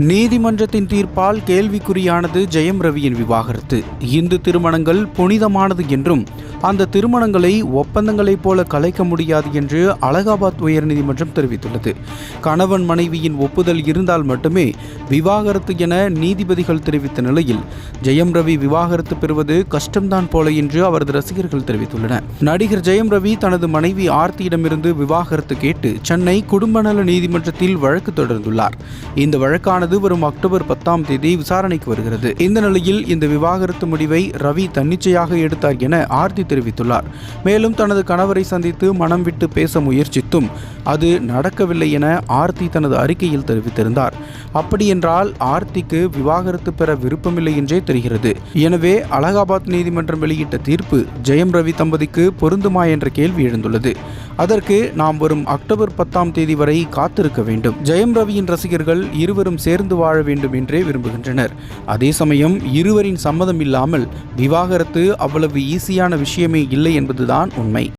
நீதிமன்றத்தின் தீர்ப்பால் கேள்விக்குறியானது ஜெயம் ரவியின் விவாகரத்து. இந்து திருமணங்கள் புனிதமானது என்றும் அந்த திருமணங்களை ஒப்பந்தங்களைப் போல கலைக்க முடியாது என்று அலகாபாத் உயர்நீதிமன்றம் தெரிவித்துள்ளது. கணவன் மனைவியின் ஒப்புதல் இருந்தால் மட்டுமே விவாகரத்து என நீதிபதிகள் தெரிவித்த நிலையில் ஜெயம் ரவி விவாகரத்து பெறுவது கஷ்டம்தான் போல என்று அவரது ரசிகர்கள் தெரிவித்துள்ளனர். நடிகர் ஜெயம் ரவி தனது மனைவி ஆர்த்தியிடமிருந்து விவாகரத்து கேட்டு சென்னை குடும்ப நல நீதிமன்றத்தில் வழக்கு தொடர்ந்துள்ளார். இந்த வழக்கானது வரும் அக்டோபர் 10ஆம் தேதி விசாரணைக்கு வருகிறது. இந்த நிலையில் இந்த விவாகரத்து முடிவை ரவி தன்னிச்சையாக எடுத்தார் என ஆர்த்தி தெரிவித்துள்ளார். மேலும் தனது கணவரை சந்தித்து மனம் விட்டு பேச முயற்சித்தும் அது நடக்கவில்லை என ஆர்த்தி தனது அறிக்கையில் தெரிவித்திருந்தார். அப்படியென்றால் ஆர்த்திக்கு விவாகரத்து பெற விருப்பமில்லை என்றே தெரிகிறது. எனவே அலகாபாத் நீதிமன்றம் வெளியிட்ட தீர்ப்பு ஜெயம் ரவி தம்பதிக்கு பொருந்துமா என்ற கேள்வி எழுந்துள்ளது. அதற்கு நாம் வரும் அக்டோபர் 10ஆம் தேதி வரை காத்திருக்க வேண்டும். ஜெயம் ரவியின் ரசிகர்கள் இருவரும் சேர்ந்து வாழ வேண்டும் என்றே விரும்புகின்றனர். அதே சமயம் இருவரின் சம்மதம் இல்லாமல் விவாகரத்து அவ்வளவு ஈஸியான விஷயமே இல்லை என்பதுதான் உண்மை.